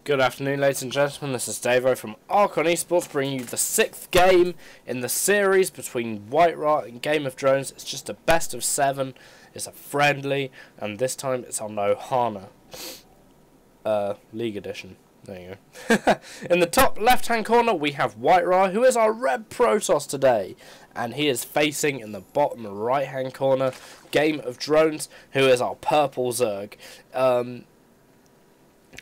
Good afternoon, ladies and gentlemen. This is Davo from Archon Esports, bringing you the 6th game in the series between WhiteRa and Game of Drones. It's just a best of 7. It's a friendly, and this time it's on Ohana. League Edition. There you go. In the top left-hand corner, we have WhiteRa, who is our red Protoss today. And he is facing, in the bottom right-hand corner, Game of Drones, who is our purple Zerg.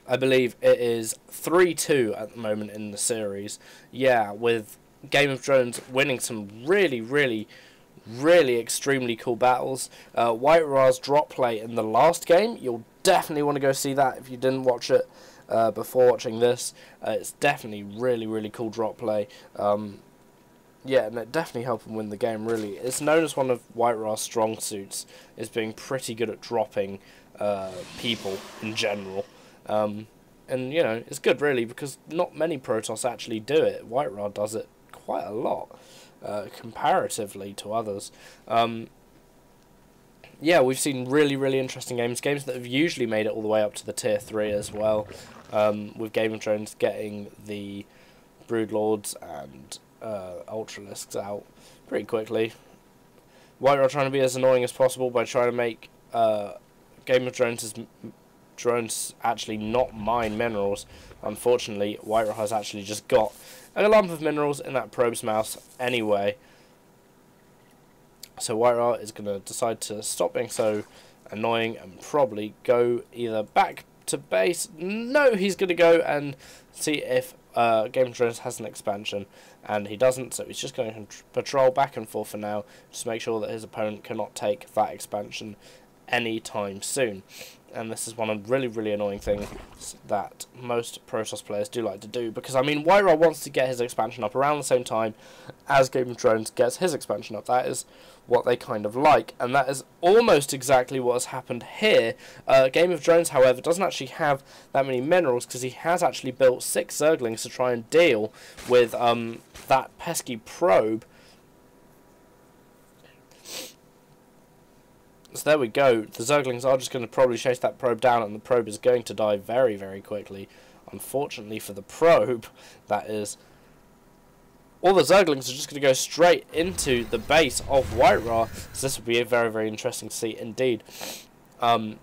I believe it is 3-2 at the moment in the series. Yeah, with Game of Drones winning some really extremely cool battles. WhiteRa's drop play in the last game, you'll definitely want to go see that if you didn't watch it before watching this. It's definitely really cool drop play. Yeah, and it definitely helped him win the game, really. It's known as one of WhiteRa's strong suits, is being pretty good at dropping people in general. And, you know, it's good, really, because not many Protoss actually do it. WhiteRa does it quite a lot, comparatively to others. Yeah, we've seen really interesting games that have usually made it all the way up to the tier 3 as well, with Game of Drones getting the Broodlords and Ultralisks out pretty quickly. WhiteRa trying to be as annoying as possible by trying to make Game of Drones actually not mine minerals. Unfortunately, WhiteRa has actually just got a lump of minerals in that probe's mouth anyway. So WhiteRa is going to decide to stop being so annoying and probably go either back to base. No, he's going to go and see if Game of Drones has an expansion, and he doesn't, so he's just going to patrol back and forth for now, just to make sure that his opponent cannot take that expansion anytime soon. And this is one of the really annoying things that most Protoss players do like to do, because I mean, WhiteRa wants to get his expansion up around the same time as Game of Drones gets his expansion up. That is what they kind of like, and that is almost exactly what has happened here. Game of Drones, however, doesn't actually have that many minerals, because he has actually built 6 Zerglings to try and deal with that pesky probe. So there we go. The Zerglings are just going to probably chase that probe down, and the probe is going to die very quickly. Unfortunately for the probe, that is. All the Zerglings are just going to go straight into the base of WhiteRa. So this will be very interesting to see indeed. To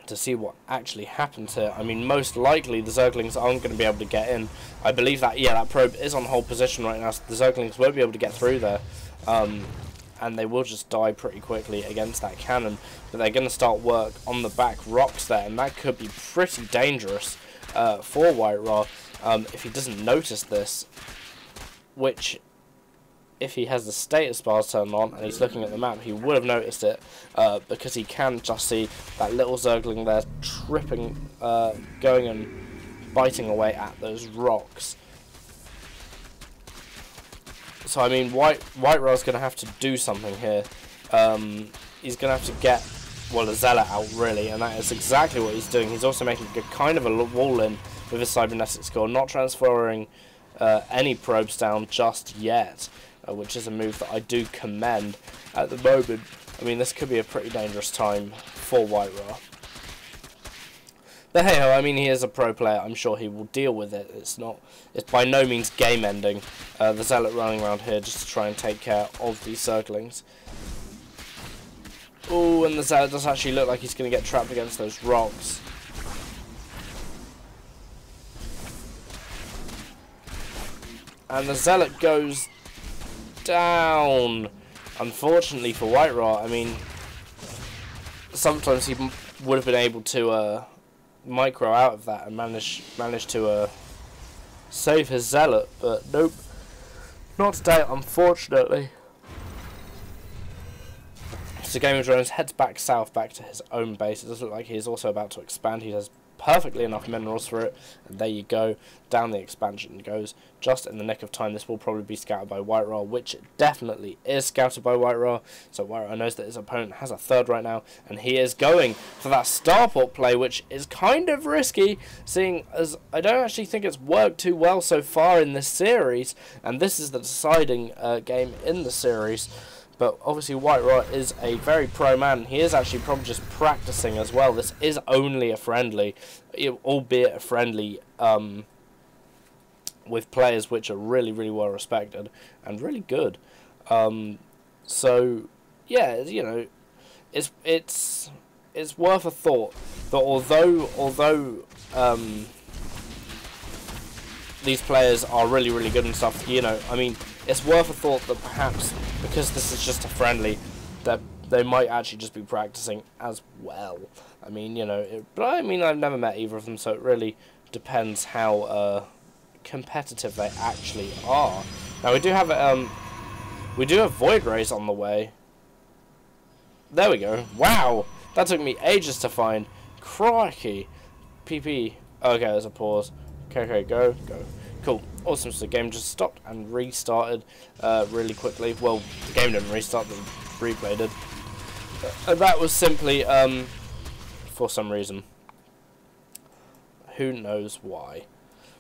see what actually happens here. I mean, most likely the Zerglings aren't going to be able to get in. I believe that, yeah, that probe is on hold position right now, so the Zerglings won't be able to get through there. And they will just die pretty quickly against that cannon. But they're going to start work on the back rocks there, and that could be pretty dangerous for WhiteRa if he doesn't notice this. Which, if he has the status bars turned on and he's looking at the map, he would have noticed it, because he can just see that little Zergling there tripping, going and biting away at those rocks. So I mean, WhiteRa's going to have to do something here. He's going to have to get, well, a Zealot out, really, and that is exactly what he's doing. He's also making a kind of a wall in with his cybernetics core, not transferring any probes down just yet, which is a move that I do commend at the moment. I mean, this could be a pretty dangerous time for WhiteRa. But hey ho, I mean, he is a pro player. I'm sure he will deal with it. It's by no means game ending. The Zealot running around here just to try and take care of these Zerglings. Oh, and the Zealot does actually look like he's going to get trapped against those rocks. And the Zealot goes down. Unfortunately for WhiteRa, I mean, sometimes he would have been able to micro out of that and manage to save his Zealot, but nope, not today, unfortunately. So Game of Drones heads back south, back to his own base. It does look like he's also about to expand. He has perfectly enough minerals for it, and there you go, down the expansion goes, just in the nick of time. This will probably be scouted by WhiteRa, which it definitely is scouted by WhiteRa, so WhiteRa knows that his opponent has a third right now, and he is going for that starport play, which is kind of risky, seeing as I don't actually think it's worked too well so far in this series, and this is the deciding game in the series. But obviously WhiteRa is a very pro man. He is actually probably just practicing as well. This is only a friendly, albeit a friendly, with players which are really, really well respected and really good. So yeah, you know, it's worth a thought that although these players are really, really good and stuff, you know, I mean, it's worth a thought that perhaps because this is just a friendly, that they might actually just be practicing as well. I mean, you know, but I mean, I've never met either of them, so it really depends how competitive they actually are. Now we do have Void Rays on the way. There we go. Wow, that took me ages to find. Crikey. PP. Okay, there's a pause. Okay, go. Cool. Awesome. So the game just stopped and restarted really quickly. Well, the game didn't restart, the replay did. And that was simply for some reason. Who knows why.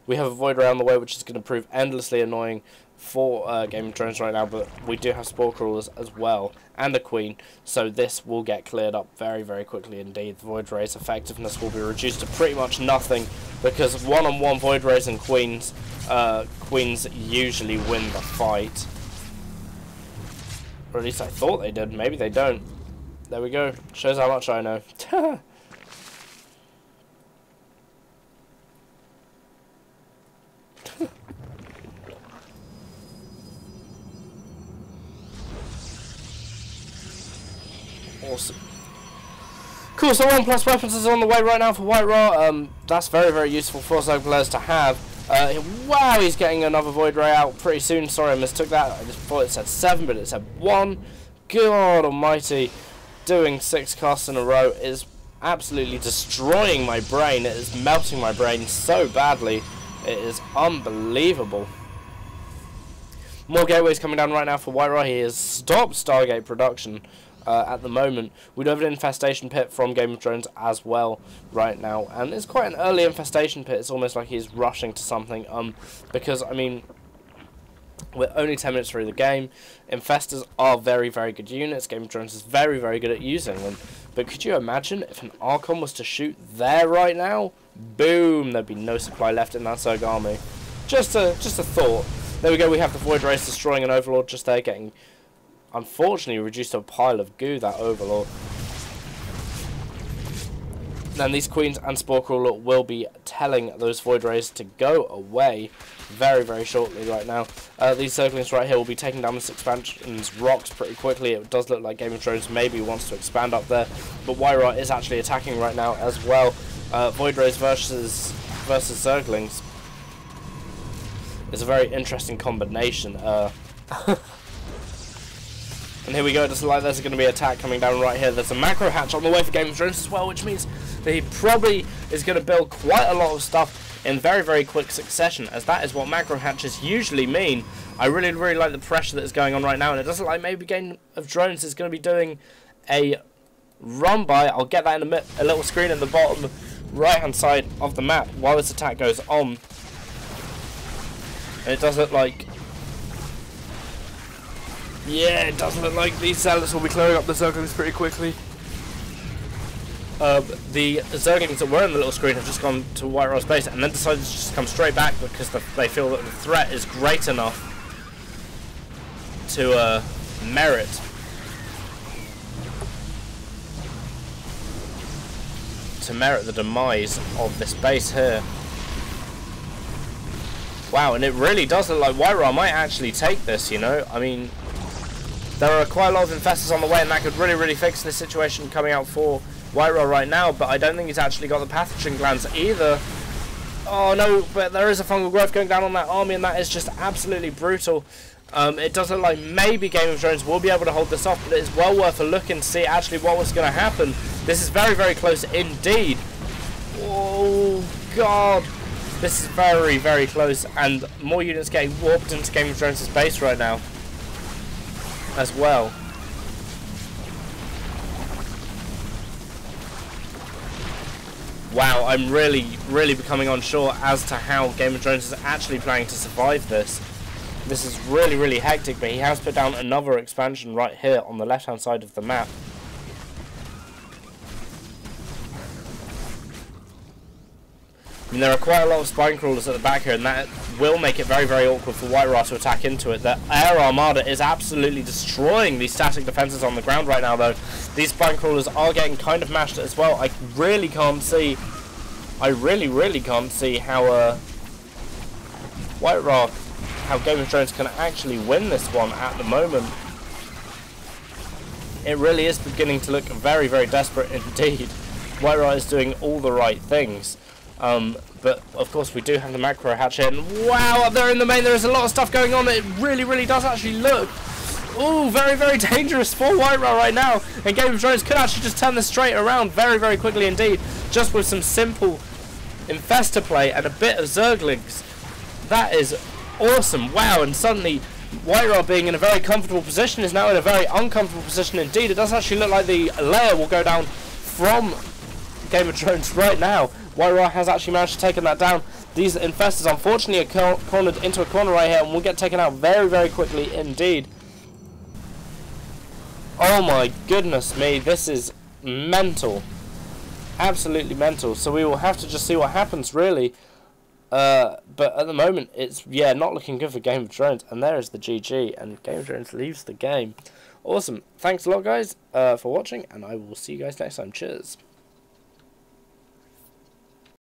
We have a Void Ray on the way, which is going to prove endlessly annoying for Game of Thrones right now, but we do have Spore Crawlers as well, and a Queen, so this will get cleared up very, very quickly indeed. The Void Ray's effectiveness will be reduced to pretty much nothing, because one-on-one Void Rays and Queens, Queens usually win the fight. Or at least I thought they did, maybe they don't. There we go, shows how much I know. Awesome. Cool, so 1+ weapons is on the way right now for WhiteRa. That's very, very useful for Zerg players to have. Wow, he's getting another Void Ray out pretty soon. Sorry, I mistook that. I just thought it said 7, but it said 1. God almighty. Doing 6 casts in a row is absolutely destroying my brain. It is melting my brain so badly. It is unbelievable. More gateways coming down right now for WhiteRa. He has stopped Stargate production. At the moment, we do have an infestation pit from Game of Thrones as well right now, and it's quite an early infestation pit. It's almost like he's rushing to something, because I mean, we're only 10 minutes through the game. Infestors are very, very good units. Game of Thrones is very, very good at using them. But could you imagine if an Archon was to shoot there right now? Boom! There'd be no supply left in that Zerg army. Just a thought. There we go. We have the Void Rays destroying an Overlord just there, getting unfortunately reduced to a pile of goo, that Overlord. Then these Queens and Spore Crawler will be telling those Void Rays to go away very, very shortly right now. These Zerglings right here will be taking down this expansion's rocks pretty quickly. It does look like Game of Thrones maybe wants to expand up there, but WhiteRa is actually attacking right now as well. Void Rays versus Zerglings is a very interesting combination. And here we go, it doesn't look like there's going to be an attack coming down right here. There's a macro hatch on the way for Game of Thrones as well, which means that he probably is going to build quite a lot of stuff in very, very quick succession, as that is what macro hatches usually mean. I really, really like the pressure that is going on right now, and it doesn't look like maybe Game of Thrones is going to be doing a run by. I'll get that in a little screen at the bottom right-hand side of the map while this attack goes on. And it does look like... yeah, it does look like these Zealots will be clearing up the Zerglings pretty quickly. The Zerglings that were in the little screen have just gone to WhiteRa's base and then decided to just come straight back because they feel that the threat is great enough to merit the demise of this base here. Wow, and it really does look like WhiteRa might actually take this, you know? I mean, there are quite a lot of infestors on the way, and that could really, really fix this situation coming out for WhiteRa right now, but I don't think he's actually got the pathogen glands either. Oh no, but there is a fungal growth going down on that army, and that is just absolutely brutal. It does look like maybe Game of Thrones will be able to hold this off, but it's well worth a look and see actually what was going to happen. This is very, very close indeed. Oh god. This is very, very close, and more units getting warped into Game of Thrones' base right now as well. Wow, I'm really, really becoming unsure as to how Game of Thrones is actually planning to survive this. This is really, really hectic, but he has put down another expansion right here on the left-hand side of the map. I mean, there are quite a lot of spine crawlers at the back here, and that will make it very, very awkward for WhiteRa to attack into it. The air armada is absolutely destroying these static defenses on the ground right now, though. These spine crawlers are getting kind of mashed as well. I really can't see... I really, really can't see how WhiteRa, how Game of Thrones can actually win this one at the moment. It really is beginning to look very, very desperate indeed. WhiteRa is doing all the right things. But of course we do have the macro hatch in. Wow, up there in the main there is a lot of stuff going on. It really, really does actually look, ooh, very, very dangerous for WhiteRa right now. And Game of Thrones could actually just turn this straight around very, very quickly indeed, just with some simple Infestor play and a bit of Zerglings. That is awesome. Wow, and suddenly WhiteRa, being in a very comfortable position, is now in a very uncomfortable position indeed. It does actually look like the layer will go down from Game of Thrones right now. WhiteRa has actually managed to take that down. These Infestors unfortunately are cornered into a corner right here and will get taken out very, very quickly indeed. Oh my goodness me, this is mental. Absolutely mental. So we will have to just see what happens really. But at the moment it's, yeah, not looking good for Game of Thrones. And there is the GG, and Game of Thrones leaves the game. Awesome. Thanks a lot guys for watching, and I will see you guys next time. Cheers.